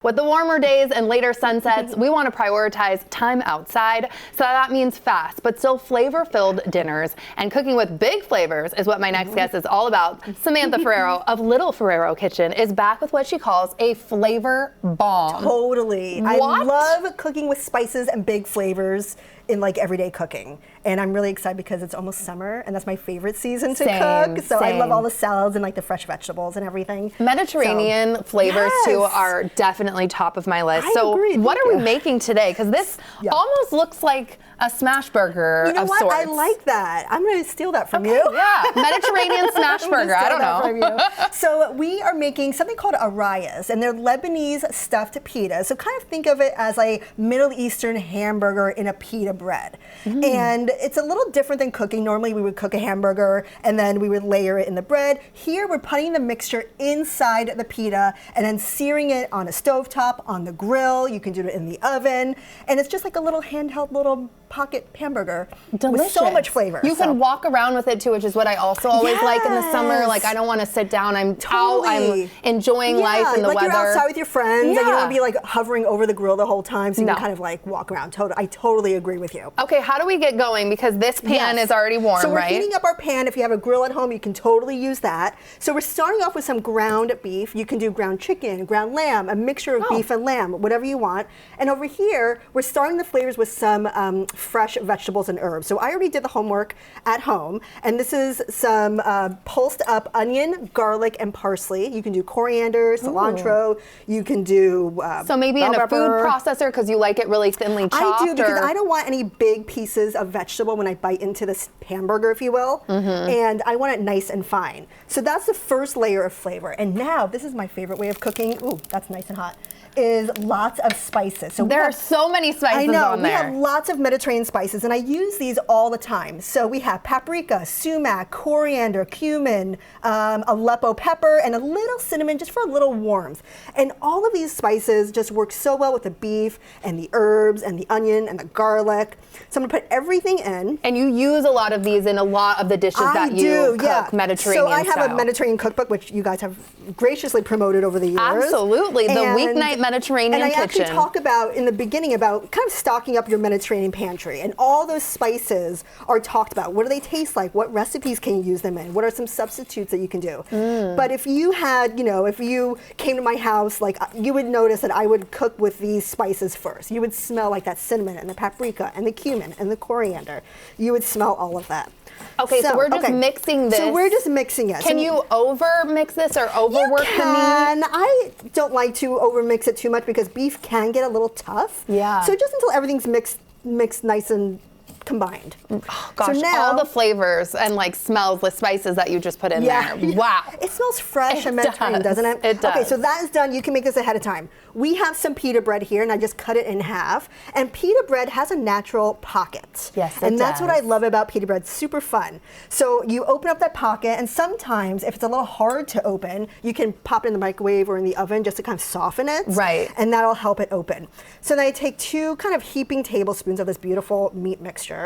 With the warmer days and later sunsets, we want to prioritize time outside, so that means fast but still flavor-filled dinners. And cooking with big flavors is what my next guest is all about. Samantha Ferrero of Little Ferrero Kitchen is back with what she calls a flavor bomb. Totally. What? I love cooking with spices and big flavors in like everyday cooking. And I'm really excited because it's almost summer and that's my favorite season to cook. So I love all the salads and like the fresh vegetables and everything. Mediterranean flavors too are definitely top of my list. I agree. What are we making today? Because this almost looks like a smash burger You know of what? sorts. I like that. I'm going to steal that from you. Yeah, Mediterranean smash burger. I don't know. So we are making something called arrayas, and they're Lebanese stuffed pitas. So kind of think of it as a Middle Eastern hamburger in a pita bread. And it's a little different than cooking. Normally we would cook a hamburger and then we would layer it in the bread. Here we're putting the mixture inside the pita and then searing it on a stovetop, on the grill. You can do it in the oven. And it's just like a little handheld little pocket hamburger. Delicious. With so much flavor. You can walk around with it too, which is what I also always like in the summer. Like I don't want to sit down. I'm out. I'm enjoying life and the like weather. You're outside with your friends and you don't want to be like hovering over the grill the whole time, so you can kind of like walk around. I totally agree with you. Okay, how do we get going? Because this pan is already warm, so we're right? heating up our pan. If you have a grill at home, you can totally use that. So we're starting off with some ground beef. You can do ground chicken, ground lamb, a mixture of beef and lamb, whatever you want. And over here, we're starting the flavors with some fresh vegetables and herbs. So I already did the homework at home, and this is some pulsed up onion, garlic, and parsley. You can do coriander, cilantro. You can do so maybe in a food processor because you like it really thinly chopped. I do because I don't want any big pieces of vegetable when I bite into this hamburger, if you will, and I want it nice and fine. So that's the first layer of flavor. And now this is my favorite way of cooking. Ooh, that's nice and hot. Is lots of spices. So there are so many spices on there. I know, we have lots of Mediterranean spices, and I use these all the time. So we have paprika, sumac, coriander, cumin, Aleppo pepper, and a little cinnamon just for a little warmth. And all of these spices just work so well with the beef and the herbs and the onion and the garlic. So I'm gonna put everything in. And you use a lot of these in a lot of the dishes that you cook Mediterranean So I have style. a Mediterranean cookbook, which you guys have graciously promoted over the years. Absolutely, the Weeknight Mediterranean Kitchen. And I actually talk about, in the beginning, about kind of stocking up your Mediterranean pantry. And all those spices are talked about. What do they taste like? What recipes can you use them in? What are some substitutes that you can do? But if you had, if you came to my house, like you would notice that I would cook with these spices first. You would smell like that cinnamon and the paprika and the cumin and the coriander. You would smell all of that. Okay, so we're just mixing this. So we're just mixing it. Can you over mix this or overwork the meat? I don't like to over mix it too much because beef can get a little tough. Yeah. So just until everything's mixed nice and combined. Oh, gosh, so now, all the flavors and like smells, the spices that you just put in there. Wow. It smells fresh and Mediterranean, doesn't it? It does. Okay, so that is done. You can make this ahead of time. We have some pita bread here, and I just cut it in half. And pita bread has a natural pocket. Yes, it And that's does. what I love about pita bread. It's super fun. So you open up that pocket, and sometimes if it's a little hard to open, you can pop it in the microwave or in the oven just to kind of soften it. Right. And that'll help it open. So then I take 2 kind of heaping tablespoons of this beautiful meat mixture.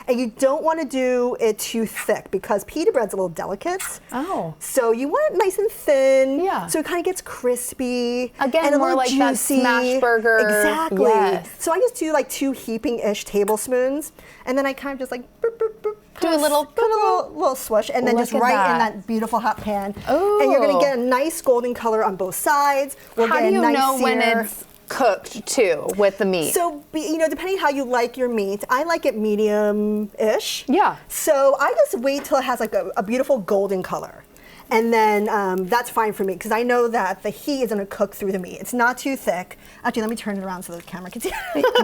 And you don't want to do it too thick because pita bread's a little delicate. Oh. So you want it nice and thin. Yeah. So it kind of gets crispy. Again, and a more little like juicy. that smash burger. Exactly. Yes. So I just do like 2 heaping-ish tablespoons. And then I kind of just like do a little swoosh, and then just right in that beautiful hot pan. Ooh. And you're going to get a nice golden color on both sides. How do you know when it's cooked too with the meat? So, depending how you like your meat, I like it medium-ish. Yeah. So I just wait till it has like a beautiful golden color. And then that's fine for me because I know that the heat is going to cook through the meat. It's not too thick. Actually, let me turn it around so the camera can see.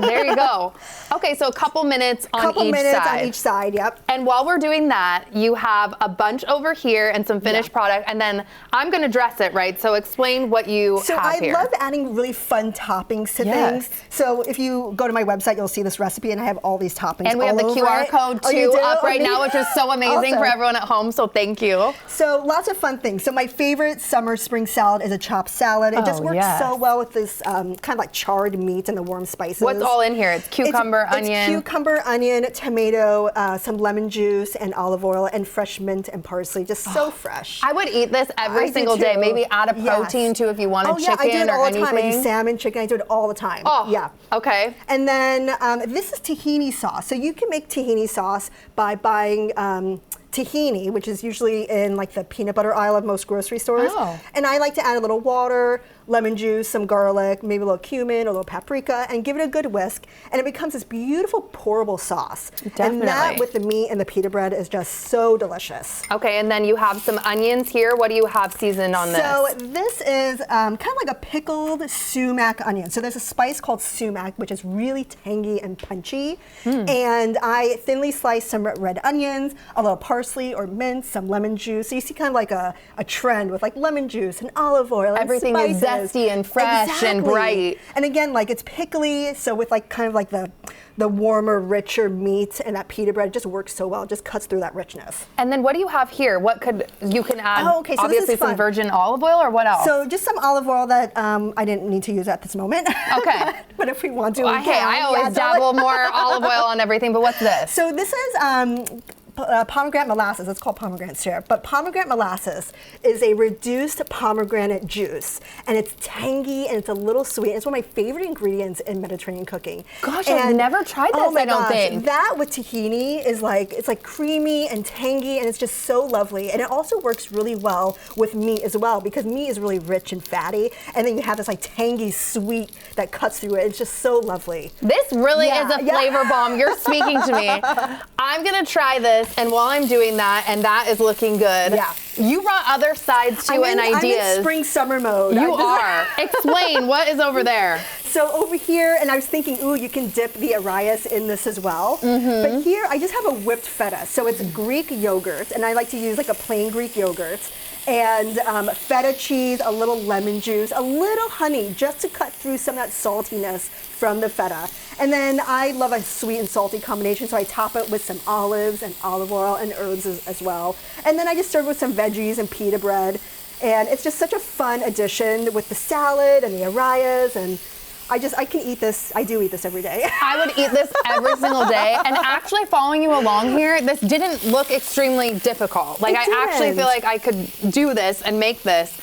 There you go. Okay, so a couple minutes on each side. Yep. And while we're doing that, you have a bunch over here and some finished product, and then I'm going to dress it, right? So explain what you have here. So I love adding really fun toppings to things. So if you go to my website, you'll see this recipe, and I have all these toppings. And we have the QR code too up right now, which is so amazing for everyone at home. So thank you. So lots of of fun things. So my favorite summer spring salad is a chopped salad. It just works so well with this kind of like charred meat and the warm spices. What's all in here? It's cucumber, onion. It's cucumber, onion, tomato, some lemon juice, and olive oil, and fresh mint and parsley. Just so fresh. I would eat this every single day. Maybe add a protein too if you wanted chicken I do it all or the time. anything. I do salmon, chicken. I do it all the time. Oh, yeah. Okay. And then this is tahini sauce. So you can make tahini sauce by buying tahini, which is usually in like the peanut butter aisle of most grocery stores. And I like to add a little water, lemon juice, some garlic, maybe a little cumin, a little paprika, and give it a good whisk. And it becomes this beautiful pourable sauce. Definitely. And that with the meat and the pita bread is just so delicious. Okay, and then you have some onions here. What do you have seasoned on this? So this is kind of like a pickled sumac onion. So there's a spice called sumac, which is really tangy and punchy. And I thinly sliced some red onions, a little parsley or mint, some lemon juice. So you see kind of like a trend with like lemon juice and olive oil. Everything and is zesty and fresh and bright. And again, like it's pickly, so with like kind of like the warmer, richer meat and that pita bread, it just works so well. It just cuts through that richness. And then what do you have here? What could you can add? So obviously some virgin olive oil, or what else? So just some olive oil that I didn't need to use at this moment. Okay. But if we want to, well, hey, I always dabble more olive oil on everything. But what's this? So this is pomegranate molasses. It's called pomegranate syrup, but pomegranate molasses is a reduced pomegranate juice, and it's tangy and it's a little sweet. It's one of my favorite ingredients in Mediterranean cooking. Gosh, I've never tried this. I don't think that with tahini is like it's like creamy and tangy, and it's just so lovely. And it also works really well with meat as well because meat is really rich and fatty, and then you have this like tangy sweet that cuts through it. It's just so lovely. This really is a flavor bomb. You're speaking to me. I'm gonna try this. And while I'm doing that, and that is looking good, you brought other sides too and ideas. I'm in spring summer mode. You are. Explain, what is over there? So over here, and I was thinking, ooh, you can dip the Arias in this as well. But here, I just have a whipped feta. So it's Greek yogurt, and I like to use like a plain Greek yogurt. And feta cheese, a little lemon juice, a little honey, just to cut through some of that saltiness from the feta. And then I love a sweet and salty combination, so I top it with some olives and olive oil and herbs as well. And then I just serve with some veggies and pita bread. And it's just such a fun addition with the salad and the Arias, and I can eat this. I do eat this every day. I would eat this every single day. And actually following you along here, this didn't look extremely difficult. Like I actually feel like I could do this and make this.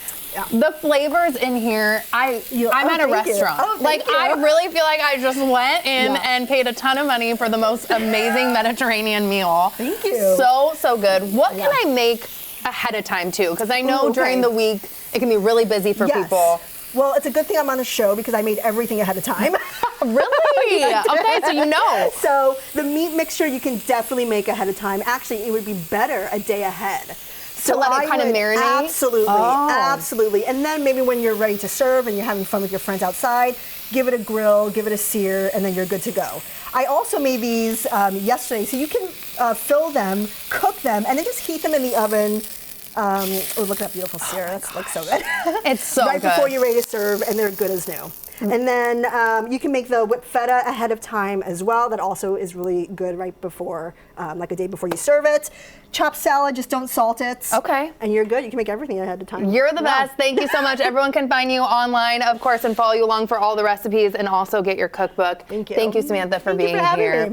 The flavors in here, I'm at a restaurant. I really feel like I just went in and paid a ton of money for the most amazing Mediterranean meal. Thank you. So good. What can I make ahead of time too? Because I know during the week it can be really busy for people. Well, it's a good thing I'm on the show because I made everything ahead of time. Really? Okay, so you know. So the meat mixture you can definitely make ahead of time. Actually, it would be better a day ahead. To let it kind of marinate? Absolutely. And then maybe when you're ready to serve and you're having fun with your friends outside, give it a grill, give it a sear, and then you're good to go. I also made these yesterday, so you can fill them, cook them, and then just heat them in the oven. Look at that beautiful sear. That's like so good. It's so good. Right before you're ready to serve, and they're good as new. And then you can make the whipped feta ahead of time as well. That also is really good right before, like a day before you serve it. Chopped salad, just don't salt it. Okay. And you're good. You can make everything ahead of time. You're the best. Thank you so much. Everyone can find you online, of course, and follow you along for all the recipes and also get your cookbook. Thank you. Thank you, Samantha, for being here.